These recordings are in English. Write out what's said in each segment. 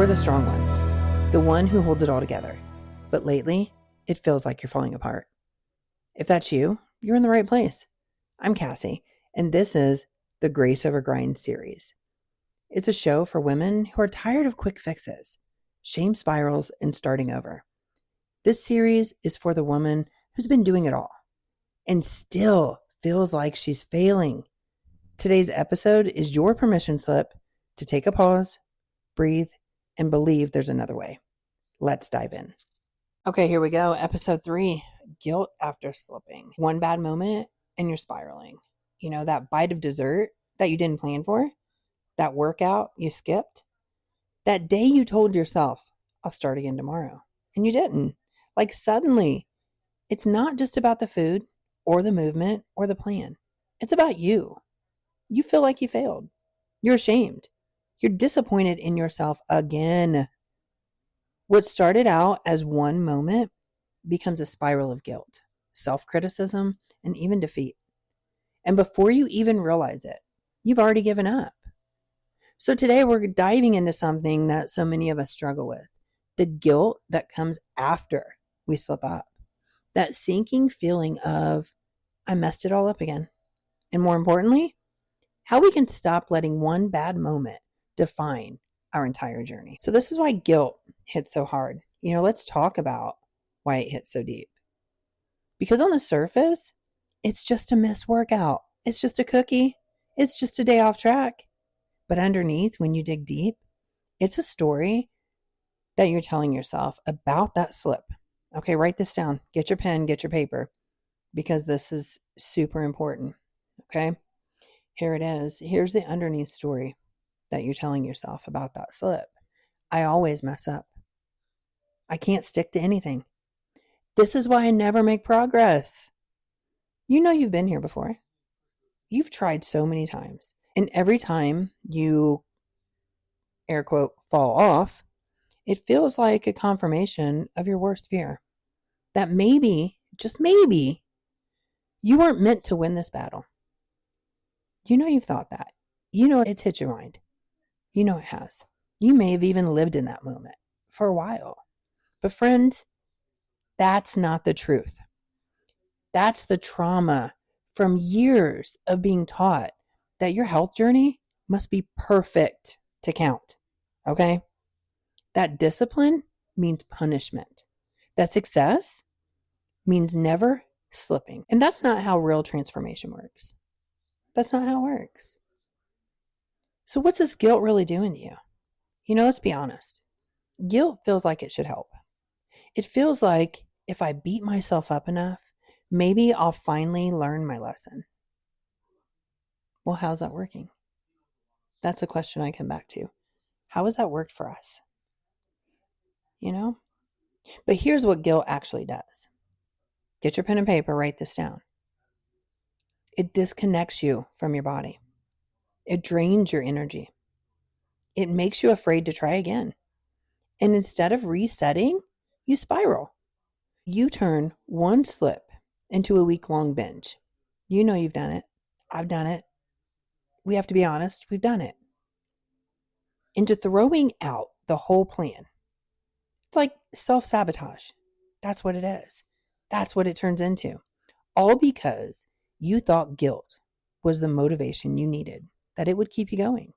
You're the strong one, the one who holds it all together. But lately, it feels like you're falling apart. If that's you, you're in the right place. I'm Cassie, and this is the Grace Over Grind series. It's a show for women who are tired of quick fixes, shame spirals, and starting over. This series is for the woman who's been doing it all and still feels like she's failing. Today's episode is your permission slip to take a pause, breathe, and believe there's another way. Let's dive in. Okay, here we go. Episode 3, guilt after slipping. One bad moment and you're spiraling. You know, that bite of dessert that you didn't plan for, that workout you skipped, that day you told yourself, I'll start again tomorrow, and you didn't. Like suddenly, it's not just about the food or the movement or the plan. It's about you. You feel like you failed. You're ashamed. You're disappointed in yourself again. What started out as one moment becomes a spiral of guilt, self-criticism, and even defeat. And before you even realize it, you've already given up. So today we're diving into something that so many of us struggle with, the guilt that comes after we slip up. That sinking feeling of, I messed it all up again. And more importantly, how we can stop letting one bad moment define our entire journey. So this is why guilt hits so hard. You know, let's talk about why it hits so deep. Because on the surface, it's just a missed workout. It's just a cookie. It's just a day off track. But underneath, when you dig deep, it's a story that you're telling yourself about that slip. Okay, write this down. Get your pen, get your paper, because this is super important. Okay, here it is. Here's the underneath story that you're telling yourself about that slip. I always mess up. I can't stick to anything. This is why I never make progress. You know you've been here before. You've tried so many times. And every time you, air quote, fall off, it feels like a confirmation of your worst fear. That maybe, just maybe, you weren't meant to win this battle. You know you've thought that. You know it's hit your mind. You know it has. You may have even lived in that moment for a while. But friends, that's not the truth. That's the trauma from years of being taught that your health journey must be perfect to count. Okay? That discipline means punishment. That success means never slipping. And that's not how real transformation works. That's not how it works. So what's this guilt really doing to you? You know, let's be honest. Guilt feels like it should help. It feels like if I beat myself up enough, maybe I'll finally learn my lesson. Well, how's that working? That's a question I come back to. How has that worked for us? You know? But here's what guilt actually does. Get your pen and paper, write this down. It disconnects you from your body. It drains your energy. It makes you afraid to try again. And instead of resetting, you spiral. You turn one slip into a week-long binge. You know you've done it. I've done it. We have to be honest, we've done it. Into throwing out the whole plan. It's like self-sabotage. That's what it is. That's what it turns into. All because you thought guilt was the motivation you needed, that it would keep you going.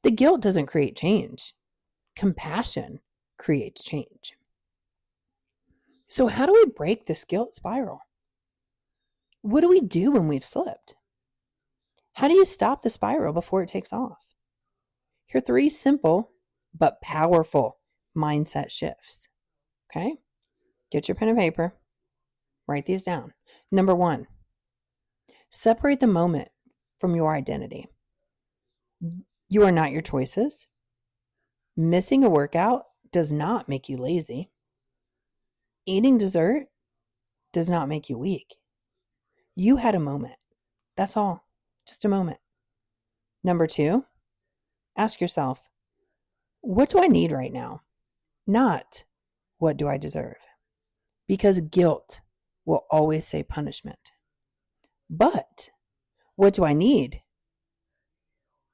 The guilt doesn't create change. Compassion creates change. So how do we break this guilt spiral? What do we do when we've slipped? How do you stop the spiral before it takes off? Here are 3 simple but powerful mindset shifts. Okay? Get your pen and paper. Write these down. Number 1, separate the moment from your identity. You are not your choices. Missing a workout does not make you lazy. Eating dessert does not make you weak. You had a moment. That's all. Just a moment. Number 2, ask yourself, what do I need right now? Not what do I deserve? Because guilt will always say punishment. But what do I need?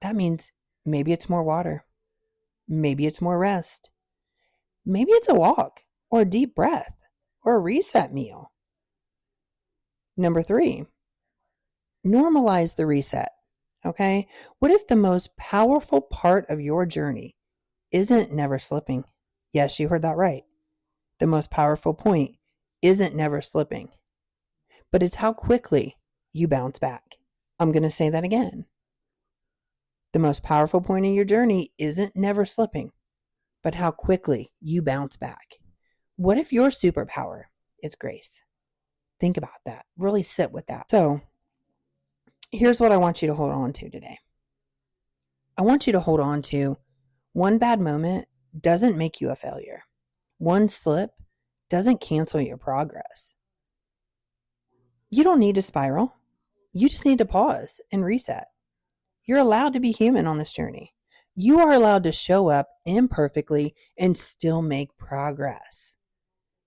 That means maybe it's more water. Maybe it's more rest. Maybe it's a walk or a deep breath or a reset meal. Number 3, normalize the reset. Okay? What if the most powerful part of your journey isn't never slipping? Yes, you heard that right. The most powerful point isn't never slipping, but it's how quickly you bounce back. I'm going to say that again. The most powerful point in your journey isn't never slipping, but how quickly you bounce back. What if your superpower is grace? Think about that. Really sit with that. So, here's what I want you to hold on to today. I want you to hold on to one bad moment doesn't make you a failure. One slip doesn't cancel your progress. You don't need to spiral. You just need to pause and reset. You're allowed to be human on this journey. You are allowed to show up imperfectly and still make progress.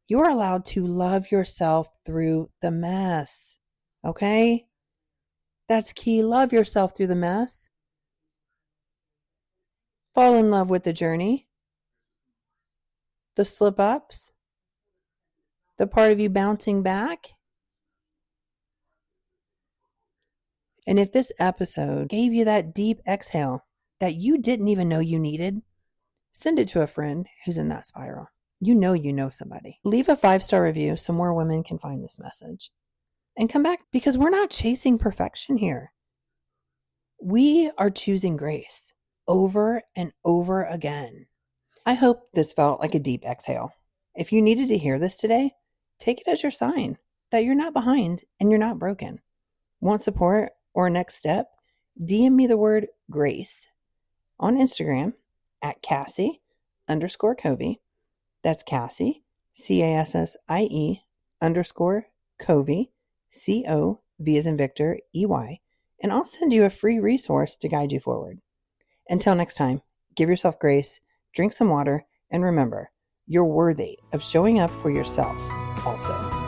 You are allowed to love yourself through the mess. Okay? That's key. Love yourself through the mess. Fall in love with the journey, the slip ups, the part of you bouncing back. And if this episode gave you that deep exhale that you didn't even know you needed, send it to a friend who's in that spiral. You know somebody. Leave a 5-star review so more women can find this message. And come back, because we're not chasing perfection here. We are choosing grace over and over again. I hope this felt like a deep exhale. If you needed to hear this today, take it as your sign that you're not behind and you're not broken. Want support or a next step? DM me the word grace on Instagram at Cassie_Covey. That's Cassie, CASSIE _Covey, COV as in Victor, EY. And I'll send you a free resource to guide you forward. Until next time, give yourself grace, drink some water, and remember, you're worthy of showing up for yourself also.